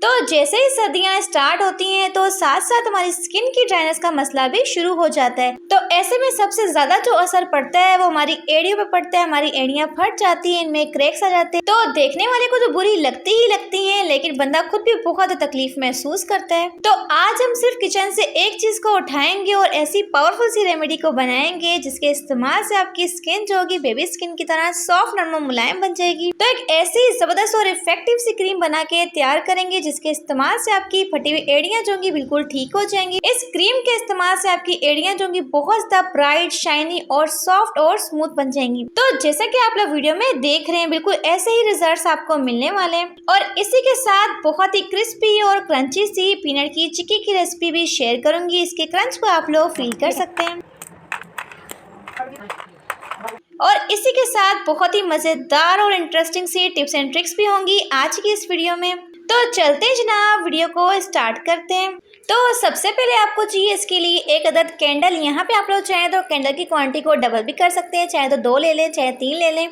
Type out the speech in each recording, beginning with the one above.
तो जैसे ही सर्दियाँ स्टार्ट होती हैं तो साथ साथ हमारी स्किन की ड्राइनेस का मसला भी शुरू हो जाता है। तो ऐसे में सबसे ज्यादा जो असर पड़ता है वो हमारी एड़ियों पे पड़ता है। हमारी एड़ियाँ फट जाती हैं, इनमें क्रैक्स आ जाते हैं। तो देखने वाले को तो बुरी लगती ही लगती है, लेकिन बंदा खुद भी बहुत तकलीफ महसूस करता है। तो आज हम सिर्फ किचन से एक चीज को उठाएंगे और ऐसी पावरफुल सी रेमेडी को बनाएंगे जिसके इस्तेमाल से आपकी स्किन जो होगी बेबी स्किन की तरह सॉफ्ट, नरम और मुलायम बन जाएगी। तो एक ऐसी जबरदस्त और इफेक्टिव सी क्रीम बना के तैयार करेंगे जिसके इस्तेमाल से आपकी फटी हुई एड़ियां जो होंगी बिल्कुल ठीक हो जाएंगी। इस क्रीम के इस्तेमाल से आपकी एड़ियां जो होंगी बहुत ज्यादा ब्राइट, शाइनी और सॉफ्ट और स्मूथ बन जाएंगी। तो जैसा कि आप लोग वीडियो में देख रहे हैं बिल्कुल ऐसे ही रिजल्ट्स आपको मिलने वाले हैं। और इसी के साथ बहुत ही क्रिस्पी और क्रंची सी पीनट की चिक्की की रेसिपी भी शेयर करूंगी। इसके क्रंच को आप लोग फील कर सकते हैं। और इसी के साथ बहुत ही मजेदार और इंटरेस्टिंग सी टिप्स एंड ट्रिक्स भी होंगी आज की इस वीडियो में। तो चलते हैं जनाब, वीडियो को स्टार्ट करते हैं। तो सबसे पहले आपको चाहिए इसके लिए एक अदद कैंडल। यहाँ पे आप लोग चाहे तो कैंडल की क्वांटिटी को डबल भी कर सकते हैं, चाहे तो 2 ले लें, चाहे 3 ले लें।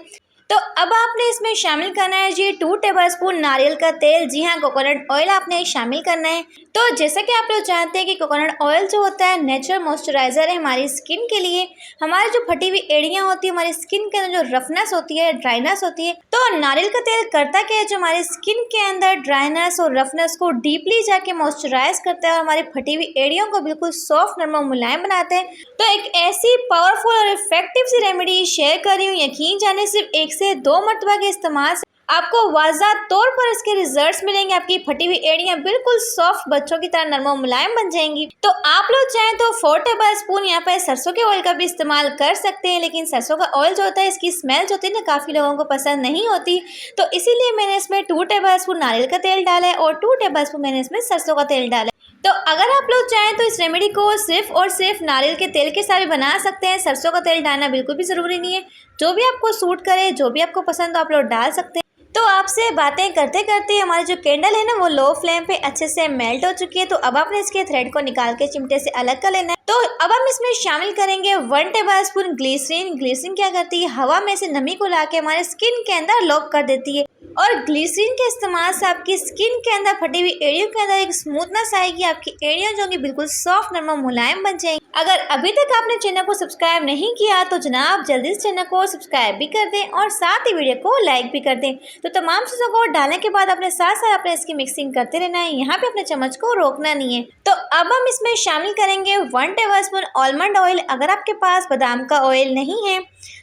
तो अब आपने इसमें शामिल करना है जी 2 टेबलस्पून नारियल का तेल। जी हाँ, कोकोनट ऑयल आपने शामिल करना है। तो जैसा कि आप लोग जानते हैं कि कोकोनट ऑयल जो होता है नेचुरल मॉइस्चराइजर है हमारी स्किन के लिए। हमारी जो फटी हुई एड़ियाँ होती है, हमारी स्किन के अंदर जो रफनेस होती है, ड्राइनेस होती है, तो नारियल का तेल करता क्या है, जो हमारी स्किन के अंदर ड्राइनेस और रफनेस को डीपली जाके मॉइस्चराइज करता है और हमारी फटी हुई एड़ियों को बिल्कुल सॉफ्ट, नरम और मुलायम बनाते हैं। तो एक ऐसी पावरफुल और इफेक्टिव सी रेमेडी शेयर कर रही हूँ, यकीन जाने सिर्फ 1 से 2 मरतबा के इस्तेमाल से आपको वाज़ा तौर पर इसके रिजल्ट्स मिलेंगे। आपकी फटी हुई एड़ियाँ बिल्कुल सॉफ्ट, बच्चों की तरह नरम और मुलायम बन जाएंगी। तो आप लोग चाहें तो 4 टेबलस्पून यहाँ पर सरसों के ऑयल का भी इस्तेमाल कर सकते हैं, लेकिन सरसों का ऑयल जो होता है इसकी स्मेल जो होती है ना काफ़ी लोगों को पसंद नहीं होती। तो इसीलिए मैंने इसमें 2 टेबलस्पून नारियल का तेल डाला है और 2 टेबलस्पून मैंने इसमें सरसों का तेल डाला है। तो अगर आप लोग चाहें तो इस रेमेडी को सिर्फ और सिर्फ नारियल के तेल के साथ भी बना सकते हैं। सरसों का तेल डालना बिल्कुल भी ज़रूरी नहीं है। जो भी आपको सूट करे, जो भी आपको पसंद हो आप लोग डाल सकते हैं। तो आपसे बातें करते करते हमारी जो कैंडल है ना वो लो फ्लेम पे अच्छे से मेल्ट हो चुकी है। तो अब आपने इसके थ्रेड को निकाल के चिमटे से अलग कर लेना है। तो अब हम इसमें शामिल करेंगे 1 टेबलस्पून ग्लिसरीन। ग्लिसरीन क्या करती है, हवा में से नमी को लाके हमारे स्किन के अंदर लॉक कर देती है। और ग्लिसरीन के इस्तेमाल से आपकी स्किन के अंदर फटी हुई एड़ियों के अंदर एक स्मूथनेस आएगी। आपकी एड़ियाँ जो होंगी बिल्कुल सॉफ्ट, नरम और मुलायम बन जाएंगी। अगर अभी तक आपने चैनल को सब्सक्राइब नहीं किया तो जनाब जल्दी से चैनल को सब्सक्राइब भी कर दें और साथ ही वीडियो को लाइक भी कर दें। तो तमाम चीज़ों को डालने के बाद अपने साथ साथ अपने इसकी मिक्सिंग करते रहना है। यहाँ पे अपने चम्मच को रोकना नहीं है। तो अब हम इसमें शामिल करेंगे 1 टेबलस्पून आलमंड ऑयल। अगर आपके पास बादाम का ऑयल नहीं है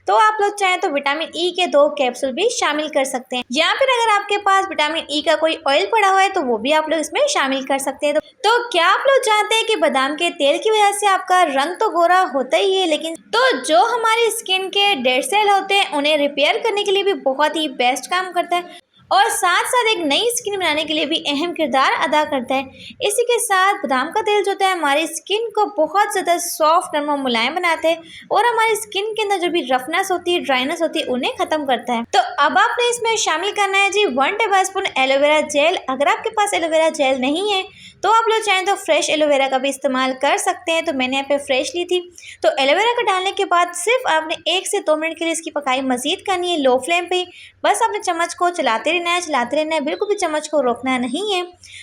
तो आप लोग चाहें तो विटामिन ई के 2 कैप्सूल भी शामिल कर सकते हैं। या फिर अगर आपके पास विटामिन ई का कोई ऑयल पड़ा हुआ है तो वो भी आप लोग इसमें शामिल कर सकते हैं। तो क्या आप लोग जानते हैं कि बादाम के तेल की वजह से आपका रंग तो गोरा होता ही है, लेकिन तो जो हमारी स्किन के डेड सेल होते हैं उन्हें रिपेयर करने के लिए भी बहुत ही बेस्ट काम करता है और साथ साथ एक नई स्किन बनाने के लिए भी अहम किरदार अदा करता है। इसी के साथ बादाम का तेल जो होता है हमारी स्किन को बहुत ज़्यादा सॉफ्ट, नरम और मुलायम बनाते हैं और हमारी स्किन के अंदर जो भी रफनेस होती है, ड्राइनेस होती है, उन्हें ख़त्म करता है। तो अब आपने इसमें शामिल करना है जी 1 टेबलस्पून एलोवेरा जेल। अगर आपके पास एलोवेरा जेल नहीं है तो आप लोग चाहें तो फ्रेश एलोवेरा का भी इस्तेमाल कर सकते हैं। तो मैंने यहाँ पे फ्रेश ली थी। तो एलोवेरा का डालने के बाद सिर्फ आपने 1 से 2 मिनट के लिए इसकी पकाई मजीद करनी है लो फ्लेम पे। बस आपने चम्मच को चलाते रहना है, बिल्कुल भी चम्मच को रोकना नहीं है,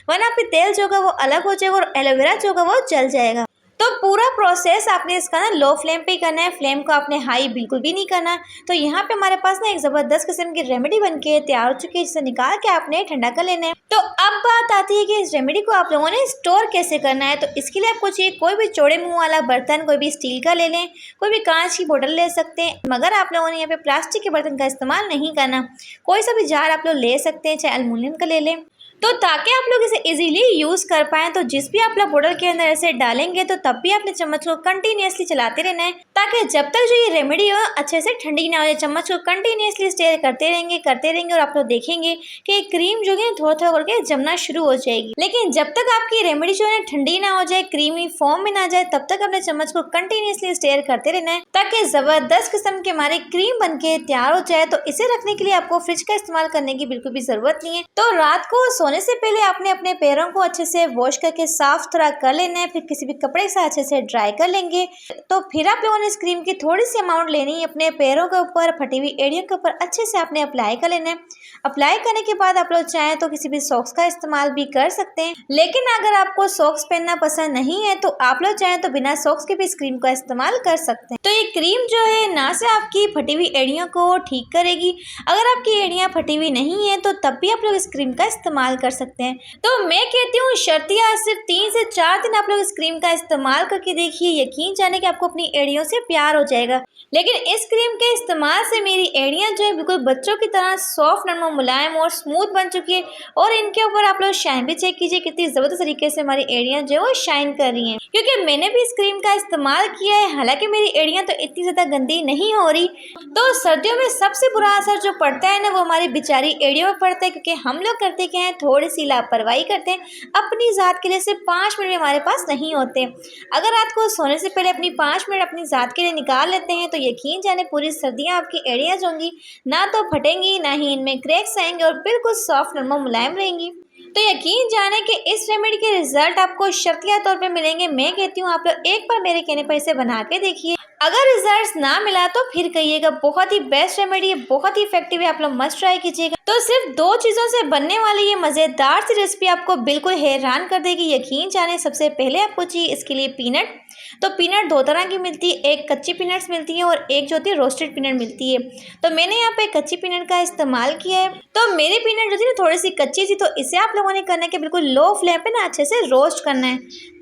वरना फिर तेल जो होगा वो अलग हो जाएगा और एलोवेरा जो होगा वो जल जाएगा। तो पूरा प्रोसेस आपने इसका ना लो फ्लेम पे ही करना है, फ्लेम को आपने हाई बिल्कुल भी नहीं करना। तो यहाँ पे हमारे पास ना एक ज़बरदस्त किस्म की रेमेडी बनके तैयार हो चुकी है, जिसे निकाल के आपने ठंडा कर लेना है। तो अब बात आती है कि इस रेमेडी को आप लोगों ने स्टोर कैसे करना है। तो इसके लिए आपको चाहिए कोई भी चौड़े मुँह वाला बर्तन, कोई भी स्टील का ले लें, कोई भी कांच की बोतल ले सकते हैं, मगर आप लोगों ने यहाँ पे प्लास्टिक के बर्तन का इस्तेमाल नहीं करना। कोई सा भी जार आप लोग ले सकते हैं, चाहे एल्युमिनियम का ले लें, तो ताकि आप लोग इसे इजीली यूज़ कर पाएँ। तो जिस भी आप लोग बोतल के अंदर ऐसे डालेंगे तो तब भी आपने चम्मच को कंटिन्यूसली चलाते रहना है, ताकि जब तक जो ये रेमेडी हो अच्छे से ठंडी ना हो जाए। चम्मच को कंटिन्यूसली स्टेयर करते रहेंगे और आप लोग देखेंगे कि क्रीम जो है थोड़ा थोड़ा करके जमना शुरू हो जाएगी। लेकिन जब तक आपकी रेमेडी जो है ठंडी ना हो जाए, क्रीमी फॉर्म में ना जाए, तब तक अपने चम्मच को कंटिन्यूसली स्टेयर करते रहना है, ताकि ज़बरदस्त किस्म के हमारी क्रीम बन के तैयार हो जाए। तो इसे रखने के लिए आपको फ्रिज का इस्तेमाल करने की बिल्कुल भी ज़रूरत नहीं है। तो रात को सोने से पहले आपने अपने पैरों को अच्छे से वॉश करके साफ सुथरा कर लेना है। फिर किसी भी कपड़े के साथ अच्छे से ड्राई कर लेंगे। तो फिर आप लोगों ने इस क्रीम की थोड़ी सी अमाउंट लेनी है, अपने पैरों के ऊपर, फटी हुई एड़ियों के ऊपर अच्छे से आपने अप्लाई कर लेना है। अप्लाई करने के बाद आप लोग चाहें तो किसी भी सॉक्स का इस्तेमाल भी कर सकते हैं, लेकिन अगर आपको सॉक्स पहनना पसंद नहीं है तो आप लोग चाहें तो बिना सॉक्स के भी इस क्रीम का इस्तेमाल कर सकते हैं। तो ये क्रीम जो है ना से आपकी फटी हुई एड़ियों को ठीक करेगी, अगर आपकी एड़ियां फटी हुई नहीं है तो तब भी आप लोग इस क्रीम का इस्तेमाल कर सकते हैं। तो मैं कहती हूँ शर्तिया सिर्फ 3 से 4 दिन आप लोग इस क्रीम का इस्तेमाल करके देखिए, यकीन जाने कि आपको अपनी एड़ियों से प्यार हो जाएगा। लेकिन इस क्रीम के इस्तेमाल से मेरी एड़ियां जो है बिल्कुल बच्चों की तरह सॉफ्ट, नरम, मुलायम और स्मूथ बन चुकी है। और इनके ऊपर आप लोग शाइन भी चेक कीजिए, कितनी ज़बरदस्त तरीके से हमारी एड़ियां जो है वो शाइन कर रही हैं, क्योंकि मैंने भी इस क्रीम का इस्तेमाल किया है। हालांकि मेरी एड़ियां तो इतनी ज़्यादा गंदी नहीं हो रही। तो सर्दियों में सबसे बुरा असर जो पड़ता है ना, वो हमारी बेचारी एड़ियों में पड़ता है, क्योंकि हम लोग करते क्या है, थोड़ी सी लापरवाही करते हैं। अपनी ज़ात के लिए सिर्फ 5 मिनट हमारे पास नहीं होते। अगर रात को सोने से पहले अपनी 5 मिनट अपनी ज़ात के लिए निकाल लेते हैं तो यकीन जाने पूरी सर्दियाँ आपकी एड़ियाँ जो होंगी ना तो फटेंगी, ना ही इनमें क्रैक्स आएंगे और बिल्कुल सॉफ्ट, नरम, मुलायम रहेंगी। तो यकीन जाने कि इस रेमेडी के रिजल्ट आपको शर्तिया तौर पे मिलेंगे। मैं कहती हूँ आप लोग एक बार मेरे कहने पर इसे बना के देखिए, अगर रिजल्ट ना मिला तो फिर कहिएगा। बहुत ही बेस्ट रेमेडी है, बहुत ही इफेक्टिव है, आप लोग मस्ट ट्राई कीजिएगा। तो सिर्फ 2 चीज़ों से बनने वाली ये मज़ेदार सी रेसिपी आपको बिल्कुल हैरान कर देगी। यकीन जाने सबसे पहले आपको चाहिए इसके लिए पीनट। तो पीनट 2 तरह की मिलती है, एक कच्ची पीनट्स मिलती है और एक जो होती है रोस्टेड पीनट मिलती है। तो मैंने यहाँ पे कच्ची पीनट का इस्तेमाल किया है। तो मेरी पीनट जो थी ना थोड़ी सी कच्ची थी, तो इसे आप लोगों ने करना है कि बिल्कुल लो फ्लेम पे ना अच्छे से रोस्ट करना है,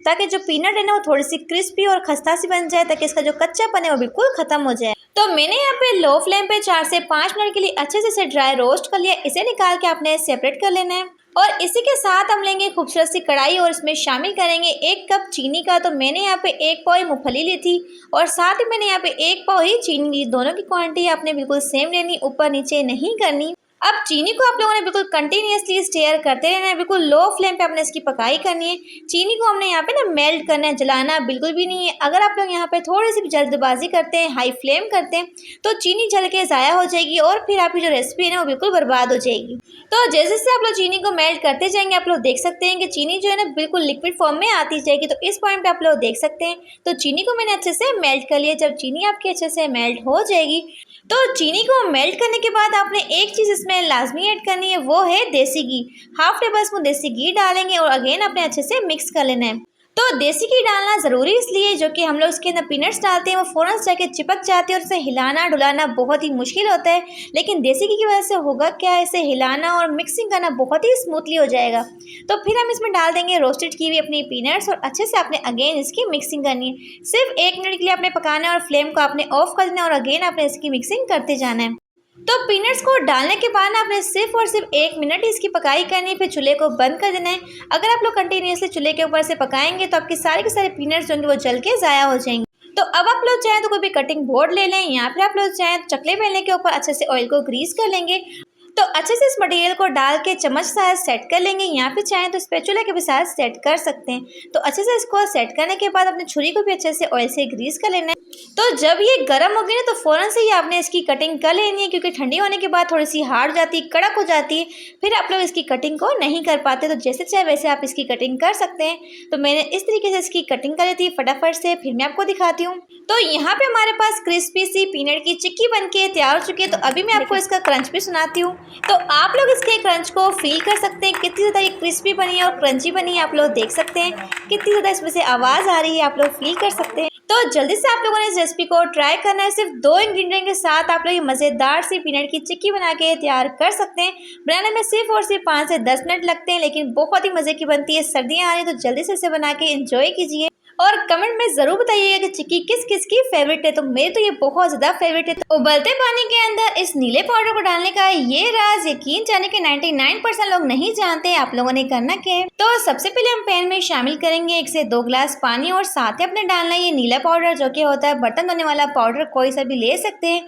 ताकि जो पीनट है ना वो थोड़ी सी क्रिस्पी और खस्ता सी बन जाए, ताकि इसका जो कच्चापन है वो बिल्कुल खत्म हो जाए। तो मैंने यहाँ पे लो फ्लेम पे 4 से 5 मिनट के लिए अच्छे से इसे ड्राई रोस्ट कर लिया। इसे निकाल के आपने सेपरेट कर लेना है और इसी के साथ हम लेंगे खूबसूरत सी कढ़ाई और इसमें शामिल करेंगे 1 कप चीनी का। तो मैंने यहाँ पे 1 पाव मूंगफली ली थी और साथ ही मैंने यहाँ पे 1 पाव ही चीनी ली। दोनों की क्वांटिटी आपने बिल्कुल सेम लेनी, ऊपर नीचे नहीं करनी। अब चीनी को आप लोगों ने बिल्कुल कंटिन्यूसली स्टेयर करते रहना है, बिल्कुल लो फ्लेम पे आपने इसकी पकाई करनी है। चीनी को हमने यहाँ पे ना मेल्ट करना है, जलाना बिल्कुल भी नहीं है। अगर आप लोग यहाँ पे थोड़ी सी भी जल्दबाजी करते हैं, हाई फ्लेम करते हैं, तो चीनी जल के ज़ाया हो जाएगी और फिर आपकी जो रेसिपी है ना वो बिल्कुल बर्बाद हो जाएगी। तो जैसे जैसे आप लोग चीनी को मेल्ट करते जाएंगे, आप लोग देख सकते हैं कि चीनी जो है ना बिल्कुल लिक्विड फॉर्म में आती जाएगी। तो इस पॉइंट पे आप लोग देख सकते हैं, तो चीनी को मैंने अच्छे से मेल्ट कर लिया। जब चीनी आपकी अच्छे से मेल्ट हो जाएगी, तो चीनी को मेल्ट करने के बाद आपने एक चीज़ इसमें लाजमी ऐड करनी है, वो है देसी घी। हाफ टेबल स्पून देसी घी डालेंगे और अगेन आपने अच्छे से मिक्स कर लेना है। तो देसी घी डालना ज़रूरी इसलिए जो कि हम लोग इसके अंदर पीनट्स डालते हैं वो फ़ौरन से जाके चिपक जाती है और इसे हिलाना डुलाना बहुत ही मुश्किल होता है। लेकिन देसी घी की वजह से होगा क्या, इसे हिलाना और मिक्सिंग करना बहुत ही स्मूथली हो जाएगा। तो फिर हम इसमें डाल देंगे रोस्टेड की हुई अपनी पीनट्स और अच्छे से आपने अगेन इसकी मिक्सिंग करनी है। सिर्फ 1 मिनट के लिए आपने पकाना है और फ्लेम को आपने ऑफ कर देना और अगेन आपने इसकी मिक्सिंग करते जाना है। तो पीनट्स को डालने के बाद आपने सिर्फ और सिर्फ 1 मिनट ही इसकी पकाई करनी है, फिर चूल्हे को बंद कर देना है। अगर आप लोग कंटिन्यूसली चूल्हे के ऊपर से पकाएंगे तो आपके सारे के सारे पीनट्स जो होंगे वो जल के ज़ाया हो जाएंगे। तो अब आप लोग चाहें तो कोई भी कटिंग बोर्ड ले लें, या फिर आप लोग चाहें तो चकले बेलने के ऊपर अच्छे से ऑयल को ग्रीस कर लेंगे। तो अच्छे से इस मटेरियल को डाल के चम्मच साथ सेट कर लेंगे, या फिर चाहें तो स्पैचुला के भी साथ सेट कर सकते हैं। तो अच्छे से इसको सेट करने के बाद अपने छुरी को भी अच्छे से ऑयल से ग्रीस कर लेना है। तो जब ये गर्म होगी ना तो फ़ौरन से ही आपने इसकी कटिंग कर लेनी है, क्योंकि ठंडी होने के बाद थोड़ी सी हार्ड जाती है, कड़क हो जाती है, फिर आप लोग इसकी कटिंग को नहीं कर पाते। तो जैसे चाहे वैसे आप इसकी कटिंग कर सकते हैं। तो मैंने इस तरीके से इसकी कटिंग कर ली थी फटाफट से, फिर मैं आपको दिखाती हूँ। तो यहाँ पे हमारे पास क्रिस्पी सी पीनट की चिक्की बनके तैयार हो चुकी है। तो अभी मैं आपको इसका क्रंच भी सुनाती हूँ। तो आप लोग इसके क्रंच को फील कर सकते हैं, कितनी ज़्यादा ये क्रिस्पी बनी है और क्रंची बनी है। आप लोग देख सकते हैं कितनी ज़्यादा इसमें से आवाज़ आ रही है, आप लोग फील कर सकते हैं। तो जल्दी से आप लोगों ने इस रेसिपी को ट्राई करना है। सिर्फ 2 इंग्रेडिएंट के साथ आप लोग ये मज़ेदार सी पीनट की चिक्की बना के तैयार कर सकते हैं। बनाने में सिर्फ और सिर्फ 5 से 10 मिनट लगते हैं, लेकिन बहुत ही मज़े की बनती है। सर्दियाँ आ रही हैं तो जल्दी से इसे बना के एंजॉय कीजिए और कमेंट में ज़रूर बताइएगा कि चिक्की किस किस की फेवरेट है। तो मेरे तो ये बहुत ज़्यादा फेवरेट है। तो उबलते पानी के अंदर इस नीले पाउडर को डालने का ये राज यकीन जाने के 99% लोग नहीं जानते। आप लोगों ने करना क्या है, तो सबसे पहले हम पैन में शामिल करेंगे 1 से 2 गिलास पानी और साथ ही अपने डालना है ये नीला पाउडर, जो कि होता है बर्तन धोने वाला पाउडर। कोई सा भी ले सकते हैं।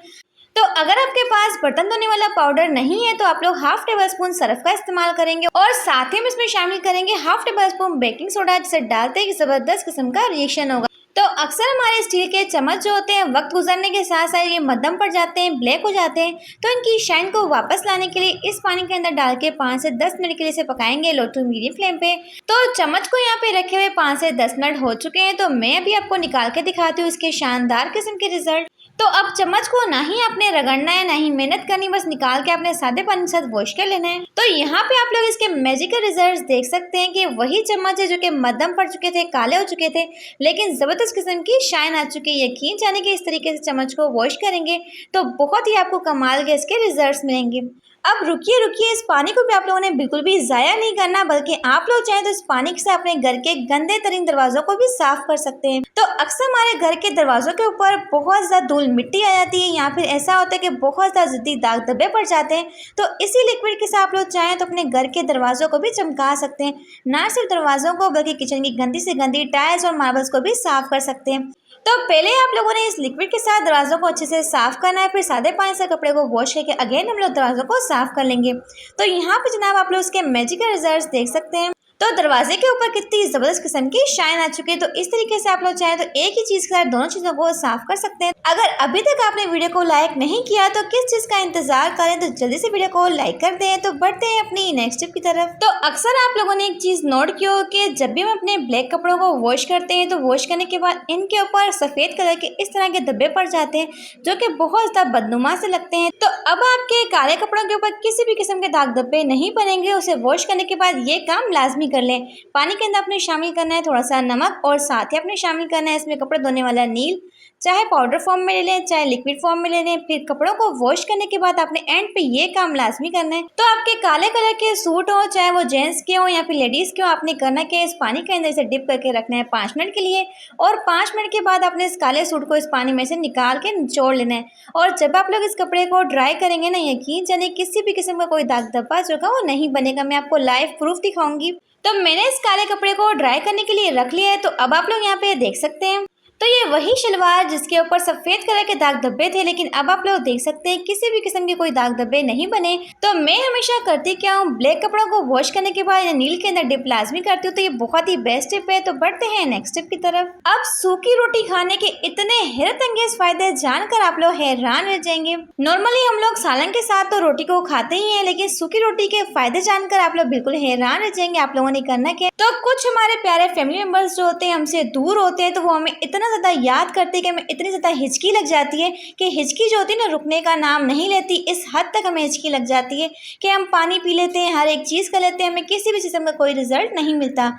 तो अगर आपके पास बर्तन धोने वाला पाउडर नहीं है तो आप लोग हाफ टेबल स्पून सर्फ का इस्तेमाल करेंगे और साथ ही हम इसमें शामिल करेंगे half table spoon baking soda, जिसे डालते ही जबरदस्त किस्म का रिएक्शन होगा। तो अक्सर हमारे स्टील के चम्मच जो होते हैं वक्त गुजरने के साथ साथ ये मध्यम पड़ जाते हैं, ब्लैक हो जाते हैं। तो इनकी शाइन को वापस लाने के लिए इस पानी के अंदर डाल के 5 से 10 मिनट के लिए इसे पकाएंगे लो टू मीडियम फ्लेम पे। तो चम्मच को यहाँ पे रखे हुए 5 से 10 मिनट हो चुके हैं। तो मैं अभी आपको निकाल के दिखाती हूँ इसके शानदार किस्म के रिजल्ट। तो अब चम्मच को ना ही आपने रगड़ना है ना ही मेहनत करनी, बस निकाल के आपने सादे पानी के साथ वॉश कर लेना है। तो यहाँ पे आप लोग इसके मैजिकल रिजल्ट्स देख सकते हैं कि वही चम्मच है जो कि मध्यम पड़ चुके थे, काले हो चुके थे, लेकिन जबरदस्त किस्म की शाइन आ चुकी है। यकीन जाने कि इस तरीके से चम्मच को वॉश करेंगे तो बहुत ही आपको कमाल के इसके रिजल्ट्स मिलेंगे। अब रुकिए रुकिए, इस पानी को भी आप लोगों ने बिल्कुल भी ज़ाया नहीं करना, बल्कि आप लोग चाहें तो इस पानी से अपने घर के गंदे तरीन दरवाज़ों को भी साफ कर सकते हैं। तो अक्सर हमारे घर के दरवाज़ों के ऊपर बहुत ज़्यादा धूल मिट्टी आ जाती है, या फिर ऐसा होता है कि बहुत ज़्यादा जल्दी दाग धब्बे पड़ जाते हैं। तो इसी लिक्विड के साथ आप लोग चाहें तो अपने घर के दरवाज़ों को भी चमका सकते हैं। ना सिर्फ दरवाज़ों को बल्कि किचन की गंदी से गंदी टाइल्स और मार्बल्स को भी साफ कर सकते हैं। तो पहले आप लोगों ने इस लिक्विड के साथ दरवाज़ों को अच्छे से साफ करना है, फिर सादे पानी से कपड़े को वॉश करके अगेन हम लोग दरवाज़ों को साफ कर लेंगे। तो यहाँ पे जनाब आप लोग इसके मैजिकल रिजल्ट्स देख सकते हैं। तो दरवाजे के ऊपर कितनी ज़बरदस्त किस्म की शाइन आ चुकी है। तो इस तरीके से आप लोग चाहें तो एक ही चीज़ के साथ दोनों चीज़ों को साफ कर सकते हैं। अगर अभी तक आपने वीडियो को लाइक नहीं किया तो किस चीज़ का इंतजार करें, तो जल्दी से वीडियो को लाइक कर दें। तो बढ़ते हैं अपनी नेक्स्ट टिप की तरफ। तो अक्सर आप लोगों ने एक चीज़ नोट की हो कि जब भी हम अपने ब्लैक कपड़ों को वॉश करते हैं तो वॉश करने के बाद इनके ऊपर सफ़ेद कलर के इस तरह के धब्बे पड़ जाते हैं जो कि बहुत ज़्यादा बदनुमा से लगते हैं। तो अब आपके काले कपड़ों के ऊपर किसी भी किस्म के दाग धब्बे नहीं बनेंगे। उसे वॉश करने के बाद ये काम लाजमी कर लें। पानी के अंदर आपने शामिल करना है थोड़ा सा नमक, और साथ ही आपने शामिल करना है इसमें कपड़े धोने वाला नील, चाहे पाउडर फॉर्म में ले लें चाहे लिक्विड फॉर्म में ले लें। फिर कपड़ों को वॉश करने के बाद आपने एंड पे ये काम लाजमी करना है। तो आपके काले कलर के सूट हो, चाहे वो जेंट्स के हो या फिर लेडीज़ के हो, आपने करना क्या है, इस पानी के अंदर इसे डिप करके रखना है 5 मिनट के लिए, और 5 मिनट के बाद आपने इस काले सूट को इस पानी में से निकाल के निचोड़ लेना है। और जब आप लोग इस कपड़े को ड्राई करेंगे ना, यकीन जानिए किसी भी किस्म का कोई दाग धब्बा जो का वो नहीं बनेगा। मैं आपको लाइव प्रूफ दिखाऊंगी। तो मैंने इस काले कपड़े को ड्राई करने के लिए रख लिया है। तो अब आप लोग यहाँ पे देख सकते हैं, तो ये वही शलवार जिसके ऊपर सफ़ेद कलर के दाग धब्बे थे, लेकिन अब आप लोग देख सकते हैं किसी भी किस्म के कोई दाग धब्बे नहीं बने। तो मैं हमेशा करती क्या हूँ, ब्लैक कपड़ों को वॉश करने के बाद या नील के अंदर डिप लाजमी करती हूँ। तो ये बहुत ही बेस्ट टिप है। तो बढ़ते हैं नेक्स्ट टिप की तरफ। अब सूखी रोटी खाने के इतने हैरत अंगेज फायदे जानकर आप लोग हैरान रह जाएंगे। नॉर्मली हम लोग सालन के साथ तो रोटी को खाते ही हैं, लेकिन सूखी रोटी के फायदे जानकर आप लोग बिल्कुल हैरान रह जाएंगे। आप लोगों ने करना क्या, तो कुछ हमारे प्यारे फैमिली मेंबर्स जो होते हैं हमसे दूर होते हैं, तो वो हमें इतना ज़्यादा याद करते हैं कि हमें इतनी ज़्यादा हिचकी लग जाती है कि हिचकी जो होती है ना रुकने का नाम नहीं लेती। इस हद तक हमें हिचकी लग जाती है कि हम पानी पी लेते हैं, हर एक चीज़ कर लेते हैं, हमें किसी भी किस्म का कोई रिजल्ट नहीं मिलता।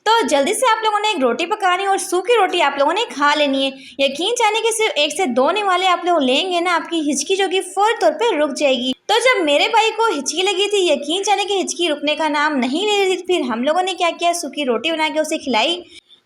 तो जल्दी से आप लोगों ने एक रोटी पकानी और सूखी रोटी आप लोगों ने खा लेनी है। यकीन जाने कि सिर्फ 1 से 2 निवाले आप लोग लेंगे ना, आपकी हिचकी जो कि फौरी तौर पे रुक जाएगी। तो जब मेरे भाई को हिचकी लगी थी, यकीन जाने कि हिचकी रुकने का नाम नहीं ले रही थी, फिर हम लोगों ने क्या किया, सूखी रोटी बना के उसे खिलाई।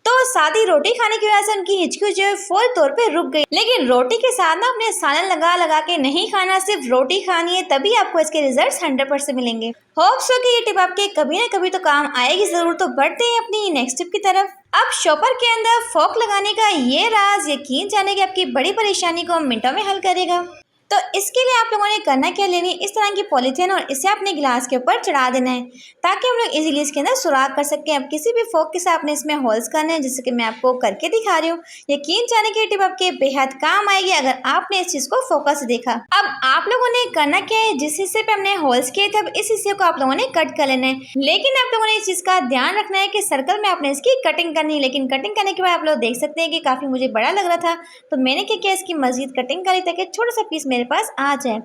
तो सादी रोटी खाने की वजह से उनकी हिचकी जो है फौरी तौर पे रुक गई। लेकिन रोटी के साथ ना अपने सालन लगा लगा के नहीं खाना, सिर्फ रोटी खानी है, तभी आपको इसके रिजल्ट्स 100% मिलेंगे। होप सो कि ये टिप आपके कभी ना कभी तो काम आएगी जरूर। तो बढ़ते हैं अपनी नेक्स्ट टिप की तरफ। अब शॉपर के अंदर फोक लगाने का ये राज यकीन जाने कि आपकी बड़ी परेशानी को मिनटों में हल करेगा। तो इसके लिए आप लोगों ने करना क्या, लेनी इस तरह की पॉलीथीन और इसे अपने गिलास के ऊपर चढ़ा देना है ताकि हम लोग इजीली इसके अंदर सुराख कर सकें। अब किसी भी फोक के साथ आपने इसमें होल्स करने हैं, जिससे कि मैं आपको करके दिखा रही हूँ। यकीन जाने की टिप आपके बेहद काम आएगी अगर आपने इस चीज़ को फोकस से देखा। अब आप लोगों ने करना क्या है, जिस हिस्से पे हमने होल्स किए थे अब इस हिस्से को आप लोगों ने कट कर लेना है। लेकिन आप लोगों ने इस चीज़ का ध्यान रखना है कि सर्कल में आपने इसकी कटिंग करनी है। लेकिन कटिंग करने के बाद आप लोग देख सकते हैं कि काफ़ी मुझे बड़ा लग रहा था, तो मैंने क्या किया, इसकी मजीद कटिंग करी ताकि छोटा सा पीस मेरे पास आ जाए।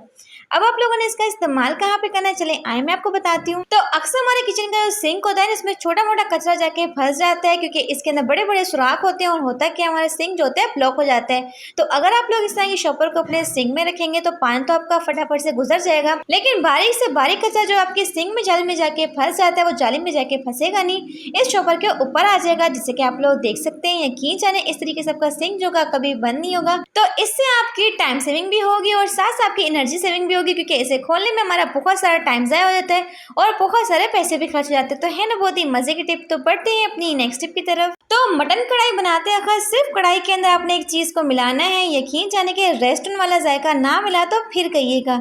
अब आप लोगों ने इसका इस्तेमाल कहाँ पे करना है, चले आए मैं आपको बताती हूँ। तो अक्सर हमारे किचन का जो सिंक होता है इसमें छोटा मोटा कचरा जाके फंस जाता है, क्योंकि इसके अंदर बड़े बड़े सुराख होते हैं और होता है कि हमारा सिंक जो होता है ब्लॉक हो जाता है। तो अगर आप लोग इस तरह की शॉपर को अपने सिंक में रखेंगे तो पानी तो आपका फटाफट से गुजर जाएगा, लेकिन बारीक से बारीक कचरा जो आपके सिंक में जाली में जाके फंस जाता है वो जाली में जाके फंसेगा नहीं, इस शॉपर के ऊपर आ जाएगा, जिससे कि आप लोग देख सकते हैं। यकीन जाने इस तरीके से आपका सिंक जो कभी बंद नहीं होगा। तो इससे आपकी टाइम सेविंग भी होगी और साथ साथ आपकी एनर्जी सेविंग भी होगी, क्योंकि इसे खोलने में हमारा बहुत सारा टाइम ज़ाया हो जाता है और बहुत सारे पैसे भी खर्च हो जाते हैं। तो है ना बहुत ही मजे की टिप। तो बढ़ते हैं अपनी नेक्स्ट टिप की तरफ। तो मटन कढ़ाई बनाते वक्त सिर्फ कढ़ाई के अंदर आपने एक चीज़ को मिलाना है। यकीन जाने के रेस्टोरेंट वाला जायका ना मिला तो फिर कहिएगा।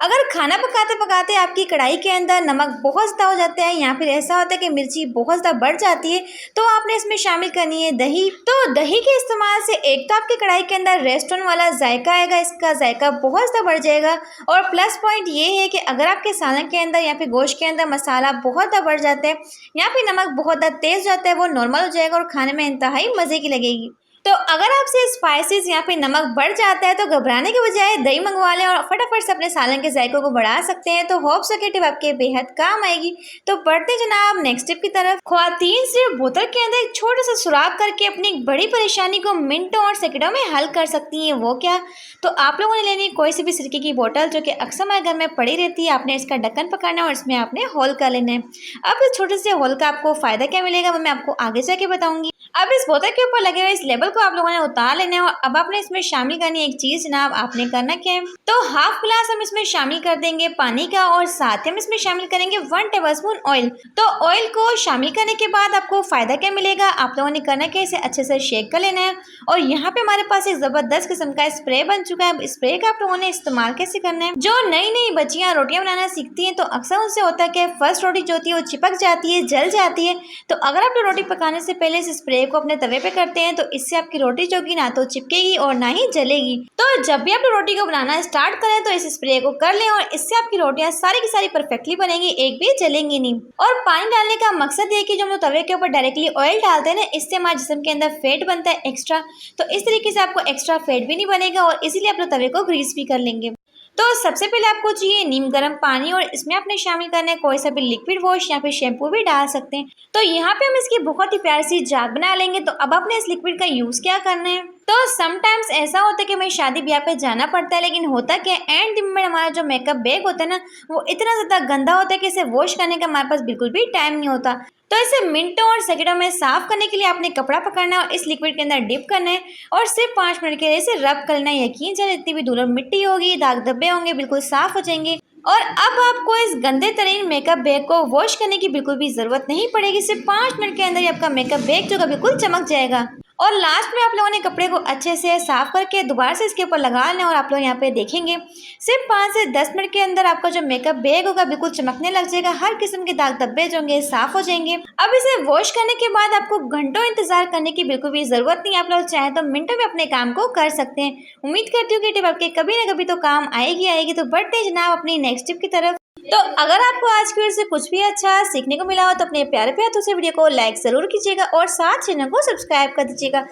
अगर खाना पकाते पकाते आपकी कढ़ाई के अंदर नमक बहुत ज़्यादा हो जाता है या फिर ऐसा होता है कि मिर्ची बहुत ज़्यादा बढ़ जाती है, तो आपने इसमें शामिल करनी है दही। तो दही के इस्तेमाल से एक तो आपकी कढ़ाई के अंदर रेस्टोरेंट वाला जायका आएगा, इसका जायका बहुत ज़्यादा बढ़ जाएगा। और प्लस पॉइंट ये है कि अगर आपके सालन के अंदर या फिर गोश्त के अंदर मसाला बहुत ज़्यादा बढ़ जाता है या फिर नमक बहुत ज़्यादा तेज़ जाता है, वो नॉर्मल हो जाएगा और खाने में इंतहाई मज़े की लगेगी। तो अगर आपसे स्पाइसेस या फिर नमक बढ़ जाता है तो घबराने के बजाय दही मंगवा लें और फटाफट से अपने सालन के जायकों को बढ़ा सकते हैं। तो होप सो कि टिप आपके बेहद काम आएगी। तो बढ़ते जनाब नेक्स्ट टिप की तरफ। ख्वातीन सिर्फ बोतल के अंदर एक छोटा सा सुराख करके अपनी एक बड़ी परेशानी को मिनटों और सेकंडों में हल कर सकती हैं। वो क्या? तो आप लोगों ने लेनी कोई सी भी सिरके की बोतल जो कि अक्सर हमारे घर में पड़ी रहती है। आपने इसका ढक्कन पकड़ना है और इसमें आपने होल कर लेना है। अब इस छोटे से होल का आपको फायदा क्या मिलेगा वो मैं आपको आगे जाके बताऊंगी। अब इस बोतल के ऊपर लगे हुए इस लेबल को आप लोगों ने उतार लेना है और अब आपने इसमें शामिल करनी है एक चीज। जनाब आपने करना क्या है, तो हाफ गिलास हम इसमें शामिल कर देंगे पानी का और साथ ही हम इसमें शामिल करेंगे 1 टेबलस्पून ऑयल। तो ऑयल को शामिल करने के बाद आपको फायदा क्या मिलेगा, आप लोगों ने करना क्या, इसे अच्छे से शेक कर लेना है। और यहाँ पे हमारे पास एक जबरदस्त किस्म का स्प्रे बन चुका है। स्प्रे का आप लोगों ने इस्तेमाल कैसे करना है, जो नई नई बच्चियां रोटियां बनाना सीखती हैं तो अक्सर उनसे होता है कि फर्स्ट रोटी जो होती है वो चिपक जाती है, जल जाती है। तो अगर आप रोटी पकाने से पहले इस स्प्रे को अपने तवे पे करते हैं तो इससे आपकी रोटी जो कि ना तो चिपकेगी और ना ही जलेगी। तो जब भी आप रोटी को बनाना स्टार्ट करें तो इस स्प्रे को कर लें और इससे आपकी रोटियां सारी की सारी परफेक्टली बनेंगी, एक भी जलेंगी नहीं। और पानी डालने का मकसद ये कि जो हम लोग तवे के ऊपर डायरेक्टली ऑयल डालते हैं ना, इससे हमारे जिस्म के अंदर फैट बनता है एक्स्ट्रा। तो इस तरीके से आपको एक्स्ट्रा फैट भी नहीं बनेगा और इसीलिए आप तवे को ग्रीस भी कर लेंगे। तो सबसे पहले आपको चाहिए नीम गर्म पानी और इसमें आपने शामिल करना है कोई सा भी लिक्विड वॉश या फिर शैम्पू भी डाल सकते हैं। तो यहाँ पे हम इसकी बहुत ही प्यारी सी जाग बना लेंगे। तो अब आपने इस लिक्विड का यूज़ क्या करना है, तो समटाइम्स ऐसा होता है कि हमें शादी ब्याह पे जाना पड़ता है, लेकिन होता क्या है एंड दिन में हमारा जो मेकअप बैग होता है ना वो इतना ज़्यादा गंदा होता है कि इसे वॉश करने का हमारे पास बिल्कुल भी टाइम नहीं होता। तो इसे मिनटों और सेकंडों में साफ करने के लिए आपने कपड़ा पकड़ना है और इस लिक्विड के अंदर डिप करना है और सिर्फ 5 मिनट के लिए इसे रब करना है। यकीन जाने जितनी भी धूल और मिट्टी होगी, दाग धब्बे होंगे, बिल्कुल साफ हो जाएंगे। और अब आपको इस गंदे तरीन मेकअप बैग को वॉश करने की बिल्कुल भी जरूरत नहीं पड़ेगी। सिर्फ 5 मिनट के अंदर ही आपका मेकअप बैग जो बिल्कुल चमक जाएगा। और लास्ट में आप लोगों ने कपड़े को अच्छे से साफ करके दोबारा से इसके ऊपर लगा लें और आप लोग यहाँ पे देखेंगे सिर्फ 5 से 10 मिनट के अंदर आपका जो मेकअप बैग होगा बिल्कुल चमकने लग जाएगा। हर किस्म के दाग धब्बे जो होंगे साफ हो जाएंगे। अब इसे वॉश करने के बाद आपको घंटों इंतजार करने की बिल्कुल भी जरूरत नहीं। आप लोग चाहे तो मिनटों में अपने काम को कर सकते हैं। उम्मीद करती हूँ कि टिप आपके कभी ना कभी तो काम आएगी। तो बढ़ते जनाब अपनी नेक्स्ट टिप की तरफ। तो अगर आपको आज की वीडियो से कुछ भी अच्छा सीखने को मिला हो तो अपने प्यारे प्यारे हाथों से वीडियो को लाइक जरूर कीजिएगा और साथ चैनल को सब्सक्राइब कर दीजिएगा।